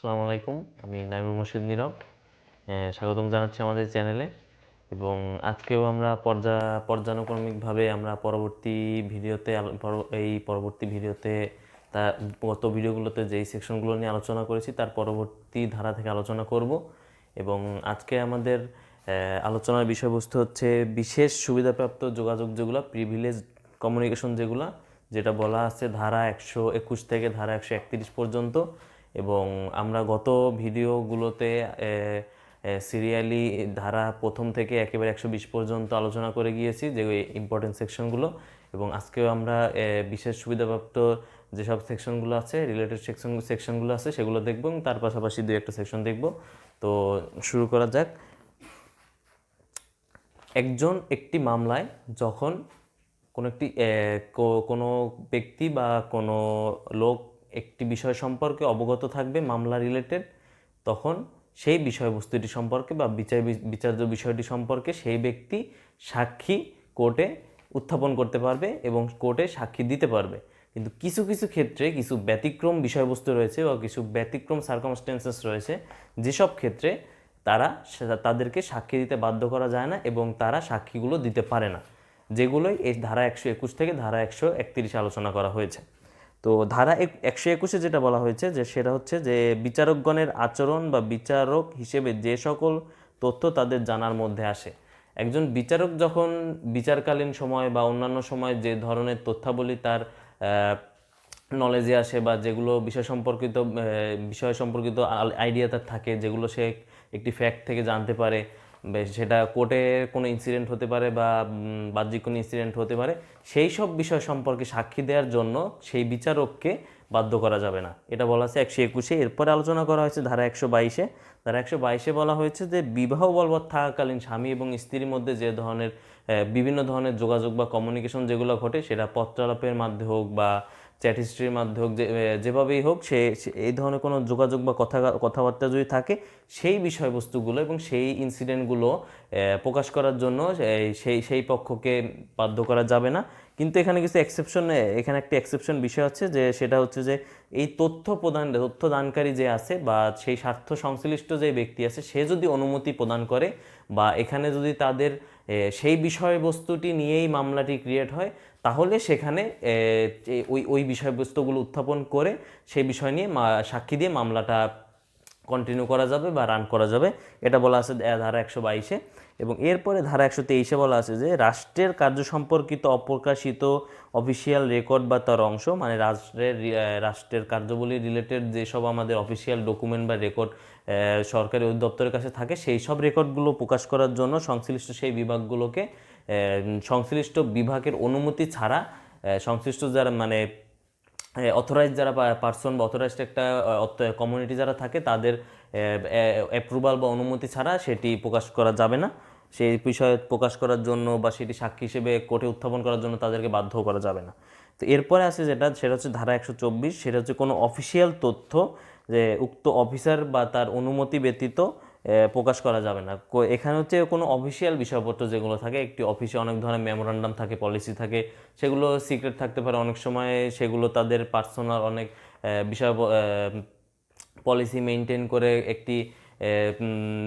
আসসালামু আলাইকুম, আমি নাইমুর মুর্শিদ নীরব। স্বাগতম জানাচ্ছি আমাদের চ্যানেলে। এবং আজকেও আমরা পর্যানুক্রমিকভাবে আমরা পরবর্তী ভিডিওতে তা গত ভিডিওগুলোতে যেই সেকশনগুলো নিয়ে আলোচনা করেছি তার পরবর্তী ধারা থেকে আলোচনা করব। এবং আজকে আমাদের আলোচনার বিষয়বস্তু হচ্ছে বিশেষ সুবিধাপ্রাপ্ত যোগাযোগ যেগুলো, প্রিভিলেজ কমিউনিকেশন যেটা বলা আছে ধারা 121 থেকে ধারা 131 পর্যন্ত। এবং আমরা গত ভিডিওগুলোতে সিরিয়ালি ধারা প্রথম থেকে একেবারে 120 পর্যন্ত আলোচনা করে গিয়েছি, যে ইম্পর্টেন্ট সেকশনগুলো। এবং আজকেও আমরা বিশেষ সুবিধাপ্রাপ্ত যেসব সেকশনগুলো আছে, রিলেটেড সেকশনগুলো আছে, সেগুলো দেখব এবং তার পাশাপাশি দুই একটা সেকশন দেখব। তো শুরু করা যাক। একটি মামলায় যখন কোনো ব্যক্তি বা কোনো লোক একটি বিষয় সম্পর্কে অবগত থাকবে মামলা রিলেটেড, তখন সেই বিষয়বস্তুটি সম্পর্কে বা বিচার্য বিষয়টি সম্পর্কে সেই ব্যক্তি সাক্ষী কোর্টে উত্থাপন করতে পারবে এবং কোর্টে সাক্ষী দিতে পারবে। কিন্তু কিছু কিছু ক্ষেত্রে কিছু ব্যতিক্রম বিষয়বস্তু রয়েছে বা কিছু ব্যতিক্রম সার্কামস্টেন্সেস রয়েছে, যেসব ক্ষেত্রে তাদেরকে সাক্ষী দিতে বাধ্য করা যায় না এবং তারা সাক্ষীগুলো দিতে পারে না, যেগুলোই এই ধারা 121 থেকে ধারা 131 আলোচনা করা হয়েছে। তো ধারা 121-এ যেটা বলা হয়েছে যে সেটা হচ্ছে যে বিচারকগণের আচরণ বা বিচারক হিসেবে যে সকল তথ্য তাদের জানার মধ্যে আসে। একজন বিচারক যখন বিচারকালীন সময় বা অন্যান্য সময় যে ধরনের তথ্যাবলী তার নলেজে আসে বা যেগুলো বিষয় সম্পর্কিত আইডিয়া তার থাকে, যেগুলো সে একটি ফ্যাক্ট থেকে জানতে পারে, সেটা কোর্টে কোনো ইনসিডেন্ট হতে পারে বা বাহ্যিক কোনো ইনসিডেন্ট হতে পারে, সেই সব বিষয় সম্পর্কে সাক্ষী দেওয়ার জন্য সেই বিচারককে বাধ্য করা যাবে না। এটা বলা আছে 121-এ। এরপরে আলোচনা করা হয়েছে ধারা 122-এ। ধারা 122-এ বলা হয়েছে যে বিবাহ বলবৎ থাকাকালীন স্বামী এবং স্ত্রীর মধ্যে যে ধরনের বিভিন্ন ধরনের যোগাযোগ বা কমিউনিকেশন যেগুলো ঘটে, সেটা পত্রালাপের মাধ্যমে হোক বা চ্যাট হিস্ট্রির মাধ্যমে হোক, যেভাবেই হোক, এই ধরনের কোনো যোগাযোগ বা কথাবার্তা যদি থাকে, সেই বিষয়বস্তুগুলো এবং সেই ইনসিডেন্টগুলো প্রকাশ করার জন্য সেই পক্ষকে বাধ্য করা যাবে না। কিন্তু এখানে একটি এক্সেপশন বিষয় আছে, যে সেটা হচ্ছে যে এই তথ্য দানকারী যে আছে বা সেই স্বার্থ সংশ্লিষ্ট যে ব্যক্তি আছে, সে যদি অনুমতি প্রদান করে বা এখানে যদি তাদের সেই বিষয়বস্তুটি নিয়েই মামলাটি ক্রিয়েট হয়, তাহলে সেখানে ওই বিষয়বস্তুগুলো উত্থাপন করে সেই বিষয় নিয়ে সাক্ষী দিয়ে মামলাটা কন্টিনিউ করা যাবে বা রান করা যাবে। এটা বলা আছে ধারা 122-এ। এবং এরপরে ধারা 123-এ বলা আছে যে রাষ্ট্রের কার্য সম্পর্কিত অপ্রকাশিত অফিসিয়াল রেকর্ড বা তার অংশ, মানে রাষ্ট্রের কার্যাবলী রিলেটেড যেসব আমাদের অফিসিয়াল ডকুমেন্ট বা রেকর্ড সরকারি অধিদপ্তরের কাছে থাকে, সেই সব রেকর্ডগুলো প্রকাশ করার জন্য সংশ্লিষ্ট বিভাগের অনুমতি ছাড়া, সংশ্লিষ্ট যারা মানে অথরাইজ যারা পার্সন বা অথরাইজড একটা কমিউনিটি যারা থাকে, তাদের অ্যাপ্রুভাল বা অনুমতি ছাড়া সেটি প্রকাশ করা যাবে না। সেই বিষয়ে প্রকাশ করার জন্য বা সেটি সাক্ষী হিসেবে কোর্টে উত্থাপন করার জন্য তাদেরকে বাধ্য করা যাবে না। তো এরপরে আছে সেটা হচ্ছে ধারা 124। সেটা হচ্ছে কোনো অফিসিয়াল তথ্য যে উক্ত অফিসার বা তার অনুমতি ব্যতীত প্রকাশ করা যাবে না। এখানে হচ্ছে কোনো অফিসিয়াল বিষয়পত্র যেগুলো থাকে, একটি অফিসে অনেক ধরনের মেমোরান্ডাম থাকে, পলিসি থাকে, সেগুলো সিক্রেট থাকতে পারে। অনেক সময় সেগুলো তাদের পার্সোনাল অনেক বিষয় পলিসি মেনটেন করে একটি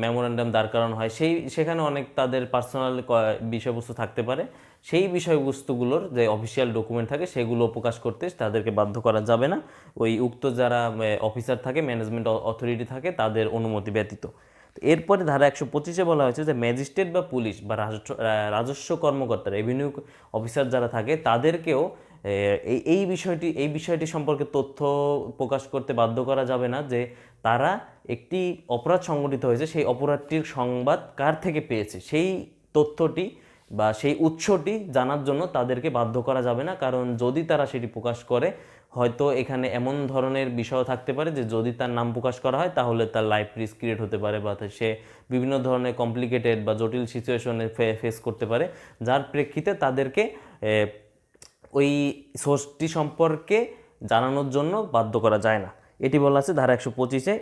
মেমোরান্ডাম দাঁড় করানো হয়, সেখানে অনেক তাদের পার্সোনাল বিষয়বস্তু থাকতে পারে। সেই বিষয়বস্তুগুলোর যে অফিসিয়াল ডকুমেন্ট থাকে, সেগুলো প্রকাশ করতে তাদেরকে বাধ্য করা যাবে না, ওই উক্ত যারা অফিসার থাকে, ম্যানেজমেন্ট অথরিটি থাকে, তাদের অনুমতি ব্যতীত। এরপরে ধারা 125-এ বলা হয়েছে যে ম্যাজিস্ট্রেট বা পুলিশ বা রাজস্ব কর্মকর্তা, রেভিনিউ অফিসার যারা থাকে, তাদেরকেও এই বিষয়টি সম্পর্কে তথ্য প্রকাশ করতে বাধ্য করা যাবে না, যে তারা একটি অপরাধ সংঘটিত হয়েছে, সেই অপরাধটির সংবাদ কার থেকে পেয়েছে, সেই তথ্যটি বা সেই উৎসটি জানার জন্য তাদেরকে বাধ্য করা যাবে না। কারণ যদি তারা সেটি প্রকাশ করে, হয়তো এখানে এমন ধরনের বিষয় থাকতে পারে যে যদি তার নাম প্রকাশ করা হয়, তাহলে তার লাইফ রিস্ক ক্রিয়েট হতে পারে বা সে বিভিন্ন ধরনের কমপ্লিকেটেড বা জটিল সিচুয়েশনে ফেস করতে পারে, যার প্রেক্ষিতে তাদেরকে ওই সোর্সটি সম্পর্কে জানানোর জন্য বাধ্য করা যায় না। এটি বলা আছে ধারা 125-এ।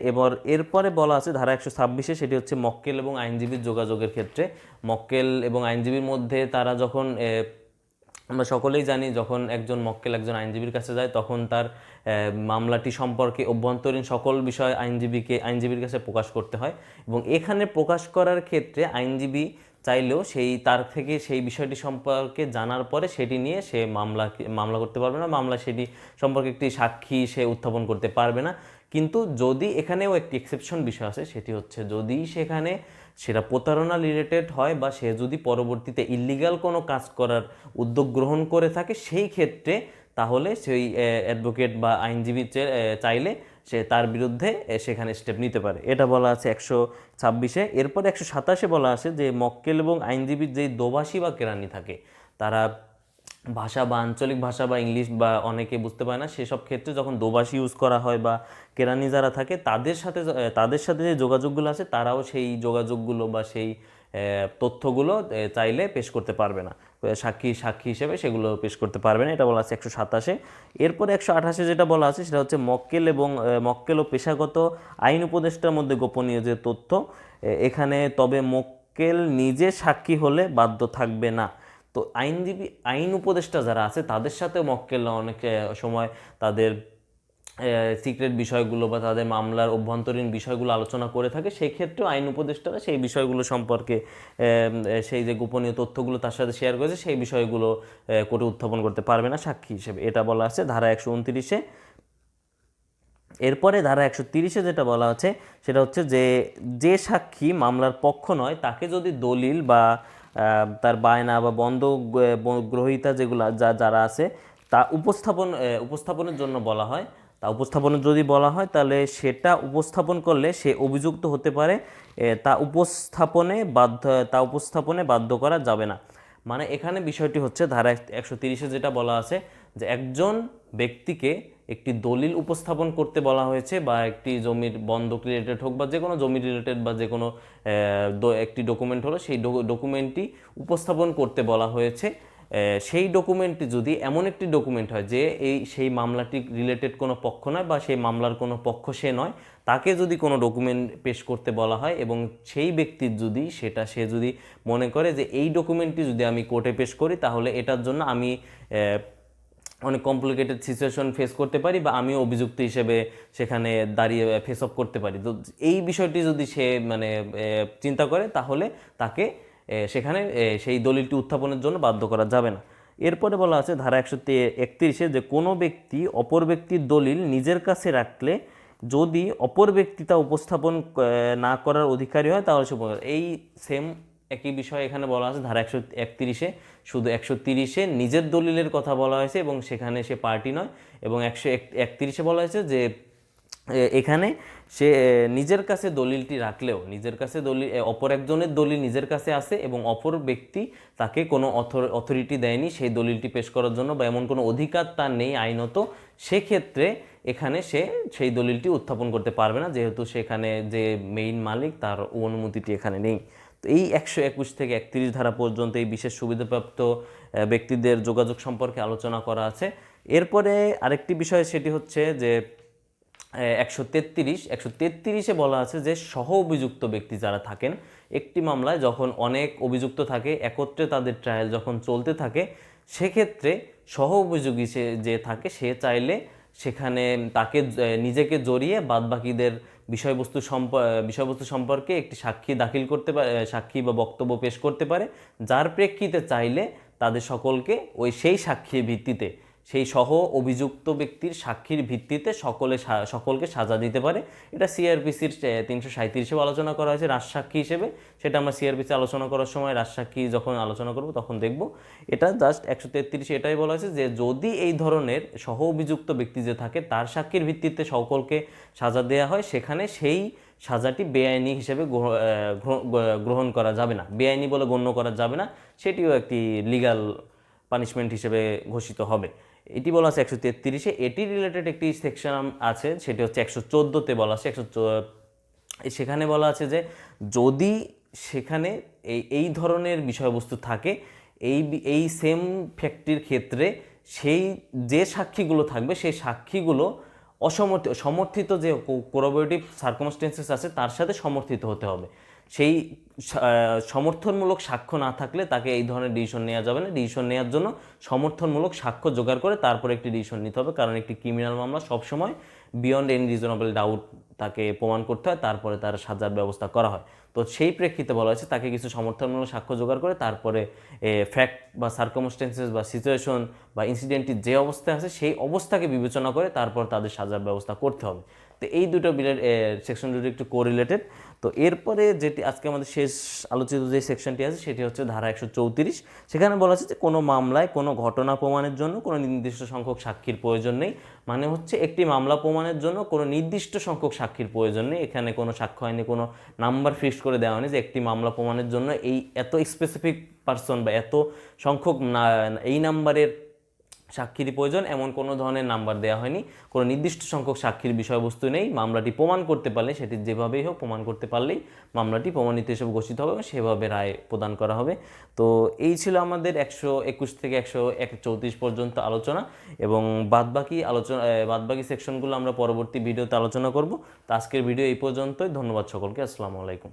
এরপরে বলা আছে ধারা 126-এ, সেটি হচ্ছে মক্কেল এবং আইনজীবীর যোগাযোগের ক্ষেত্রে। মক্কেল এবং আইনজীবীর মধ্যে তারা যখন আমরা সকলেই জানি যখন একজন মক্কেল একজন আইনজীবীর কাছে যায় তখন তার মামলাটি সম্পর্কে অভ্যন্তরীণ সকল বিষয় আইনজীবীর কাছে প্রকাশ করতে হয়, এবং এখানে প্রকাশ করার ক্ষেত্রে আইনজীবী চাইলেও তার থেকে সেই বিষয়টি সম্পর্কে জানার পরে সেটি নিয়ে সে মামলা করতে পারবে না, মামলা সেটি সম্পর্কে একটি সাক্ষী সে উত্থাপন করতে পারবে না। কিন্তু যদি এখানেও একটি এক্সেপশন বিষয় আছে, সেটি হচ্ছে যদি সেখানে সেটা প্রতারণা রিলেটেড হয় বা সে যদি পরবর্তীতে ইল্লিগাল কোনো কাজ করার উদ্যোগ গ্রহণ করে থাকে, সেই ক্ষেত্রে তাহলে সেই অ্যাডভোকেট বা আইনজীবী চাইলে সে তার বিরুদ্ধে সেখানে স্টেপ নিতে পারে। এটা বলা আছে 126-এ। এরপর 127-এ বলা আছে যে মক্কেল এবং আইনজীবীর যেই দোভাষী বা কেরানি থাকে, তারা ভাষা বা আঞ্চলিক ভাষা বা ইংলিশ বা অনেকে বুঝতে পারে না, সেসব ক্ষেত্রে যখন দোভাষী ইউজ করা হয় বা কেরানি যারা থাকে তাদের সাথে যে যোগাযোগগুলো আছে তারাও সেই যোগাযোগগুলো বা সেই তথ্যগুলো চাইলে পেশ করতে পারবে না, সাক্ষী হিসেবে সেগুলো পেশ করতে পারবে না। এটা বলা আছে 127-এ। এরপরে 128-এ যেটা বলা আছে সেটা হচ্ছে মক্কেল ও পেশাগত আইন উপদেষ্টার মধ্যে গোপনীয় যে তথ্য, এখানে তবে মক্কেল নিজে সাক্ষী হলে বাধ্য থাকবে না। তো আইন উপদেষ্টা যারা আছে তাদের সাথে মক্কেলরা অনেক সময় তাদের সিক্রেট বিষয়গুলো বা তাদের মামলার অভ্যন্তরীণ বিষয়গুলো আলোচনা করে থাকে, সেই ক্ষেত্রেও আইন উপদেষ্টারা সেই বিষয়গুলো সম্পর্কে সেই যে গোপনীয় তথ্যগুলো তার সাথে শেয়ার করেছে সেই বিষয়গুলো কোর্টে উত্থাপন করতে পারবে না সাক্ষী হিসেবে। এটা বলা আছে ধারা 129-এ। এরপরে ধারা 130-এ যেটা বলা আছে সেটা হচ্ছে যে সাক্ষী মামলার পক্ষ নয় তাকে যদি দলিল বা তার বায়না বা গ্রহীতা যেগুলো যারা আছে তা উপস্থাপনের জন্য বলা হয়, তা উপস্থাপনের যদি বলা হয় তাহলে সেটা উপস্থাপন করলে সে অভিযুক্ত হতে পারে। তা উপস্থাপনে বাধ্য করা যাবে না। মানে এখানে বিষয়টি হচ্ছে ধারা 130-এ যেটা বলা আছে যে একজন ব্যক্তিকে একটি দলিল উপস্থাপন করতে বলা হয়েছে, বা একটি জমির বন্ধক রিলেটেড হোক বা যে কোনো জমি রিলেটেড বা যে কোনো একটি ডকুমেন্ট হলো, সেই ডকুমেন্টটি উপস্থাপন করতে বলা হয়েছে। সেই ডকুমেন্টটি যদি এমন একটি ডকুমেন্ট হয় যে সেই মামলাটি রিলেটেড কোনো পক্ষ নয় বা সেই মামলার কোনো পক্ষ সে নয়, তাকে যদি কোনো ডকুমেন্ট পেশ করতে বলা হয় এবং সেই ব্যক্তির যদি সে যদি মনে করে যে এই ডকুমেন্টটি যদি আমি কোর্টে পেশ করি তাহলে এটার জন্য আমি অনেক কমপ্লিকেটেড সিচুয়েশন ফেস করতে পারি বা আমিও অভিযুক্ত হিসেবে সেখানে দাঁড়িয়ে ফেস অফ করতে পারি, তো এই বিষয়টি যদি সে চিন্তা করে তাহলে তাকে সেখানে সেই দলিলটি উত্থাপনের জন্য বাধ্য করা যাবে না। এরপরে বলা আছে ধারা 131-এ যে কোনো ব্যক্তি অপর ব্যক্তির দলিল নিজের কাছে রাখলে যদি অপর ব্যক্তি তা উপস্থাপন না করার অধিকারী হয় তাহলে সে এই সেম একই বিষয় এখানে বলা আছে ধারা 131-এ। শুধু 130-এ নিজের দলিলের কথা বলা হয়েছে এবং সেখানে সে পার্টি নয়, এবং 131-এ বলা হয়েছে যে এখানে সে নিজের কাছে দলিলটি রাখলেও নিজের কাছে অপর একজনের দলিল নিজের কাছে আছে এবং অপর ব্যক্তি তাকে কোনো অথরিটি দেয়নি সেই দলিলটি পেশ করার জন্য বা এমন কোনো অধিকার তার নেই আইনত, সেক্ষেত্রে এখানে সে সেই দলিলটি উত্থাপন করতে পারবে না, যেহেতু সেখানে যে মেইন মালিক তার অনুমতিটি এখানে নেই। তো এই 121 থেকে 31 ধারা পর্যন্ত এই বিশেষ সুবিধাপ্রাপ্ত ব্যক্তিদের যোগাযোগ সম্পর্কে আলোচনা করা আছে। এরপরে আরেকটি বিষয় সেটি হচ্ছে যে 133-এ বলা আছে যে সহ অভিযুক্ত ব্যক্তি যারা থাকেন একটি মামলায় যখন অনেক অভিযুক্ত থাকে একত্রে তাদের ট্রায়াল যখন চলতে থাকে, সেক্ষেত্রে সহ অভিযোগী যে থাকে সে চাইলে সেখানে তাকে নিজেকে জড়িয়ে বাদবাকিদের বিষয়বস্তু সম্পর্কে একটি সাক্ষী দাখিল করতে পারে, সাক্ষী বা বক্তব্য পেশ করতে পারে, যার প্রেক্ষিতে চাইলে তাদের সকলকে সেই সাক্ষীর ভিত্তিতে সেই সহ অভিযুক্ত ব্যক্তির সাক্ষীর ভিত্তিতে সকলকে সাজা দিতে পারে। এটা সিআরপিসির 337-এও আলোচনা করা হয়েছে রাজসাক্ষী হিসেবে, সেটা আমরা সিআরপিসি আলোচনা করার সময় রাজসাক্ষী যখন আলোচনা করব তখন দেখব। এটা জাস্ট 133-এ এটাই বলা হয়েছে যে যদি এই ধরনের সহ অভিযুক্ত ব্যক্তি যে থাকে তার সাক্ষীর ভিত্তিতে সকলকে সাজা দেওয়া হয়, সেখানে সেই সাজাটি বেআইনি হিসেবে গ্রহণ করা যাবে না, বেআইনি বলে গণ্য করা যাবে না, সেটিও একটি লিগ্যাল পানিশমেন্ট হিসেবে ঘোষিত হবে। এটি বলা আছে 133-এ। এটি রিলেটেড একটি সেকশন আছে সেটি হচ্ছে 114-তে বলা আছে। সেখানে বলা আছে যে যদি সেখানে এই ধরনের বিষয়বস্তু থাকে এই সেম ফ্যাক্টরির ক্ষেত্রে সেই যে সাক্ষীগুলো থাকবে সেই সাক্ষীগুলো সমর্থিত যে কোরাবোরেটিভ সার্কামস্টেন্সেস আছে তার সাথে সমর্থিত হতে হবে। সেই সমর্থনমূলক সাক্ষ্য না থাকলে তাকে এই ধরনের ডিসিশন নেওয়া যাবে না। ডিসিশন নেওয়ার জন্য সমর্থনমূলক সাক্ষ্য জোগাড় করে তারপরে একটি ডিসিশন নিতে হবে, কারণ একটি ক্রিমিনাল মামলা সবসময় বিয়ন্ড এনি রিজনেবল ডাউট তাকে প্রমাণ করতে হয়, তারপরে তার সাজার ব্যবস্থা করা হয়। তো সেই প্রেক্ষিতে বলা হয়েছে তাকে কিছু সমর্থনমূলক সাক্ষ্য জোগাড় করে তারপরে ফ্যাক্ট বা সার্কামস্টেন্সেস বা সিচুয়েশন বা ইনসিডেন্টটি যে অবস্থায় আছে সেই অবস্থাকে বিবেচনা করে তারপর তাদের সাজার ব্যবস্থা করতে হবে। তো এই দুটো বিলের সেকশন দুটো একটু কোরিলেটেড। তো এরপরে যেটি আজকে আমাদের শেষ আলোচিত যে সেকশনটি আছে সেটি হচ্ছে ধারা 134। সেখানে বলা আছে যে কোনো মামলায় কোনো ঘটনা প্রমাণের জন্য কোনো নির্দিষ্ট সংখ্যক সাক্ষীর প্রয়োজন নেই। মানে হচ্ছে একটি মামলা প্রমাণের জন্য কোনো নির্দিষ্ট সংখ্যক সাক্ষীর প্রয়োজন নেই। এখানে কোনো সাক্ষ্য হয়নি, কোনো নাম্বার ফিক্সড করে দেওয়া হয়নি যে একটি মামলা প্রমাণের জন্য এই এত স্পেসিফিক পার্সন বা এত সংখ্যক এই নাম্বারের সাক্ষীর প্রয়োজন, এমন কোনো ধরনের নাম্বার দেওয়া হয়নি। কোনো নির্দিষ্ট সংখ্যক সাক্ষীর বিষয়বস্তু নেই। মামলাটি প্রমাণ করতে পারলে, সেটি যেভাবেই হোক প্রমাণ করতে পারলেই মামলাটি প্রমাণিত হিসেবে ঘোষিত হবে এবং সেভাবে রায় প্রদান করা হবে। তো এই ছিল আমাদের 121 থেকে 134 পর্যন্ত আলোচনা, এবং বাদবাকি সেকশনগুলো আমরা পরবর্তী ভিডিওতে আলোচনা করব। তো আজকের ভিডিও এই পর্যন্তই। ধন্যবাদ সকলকে। আসসালামু আলাইকুম।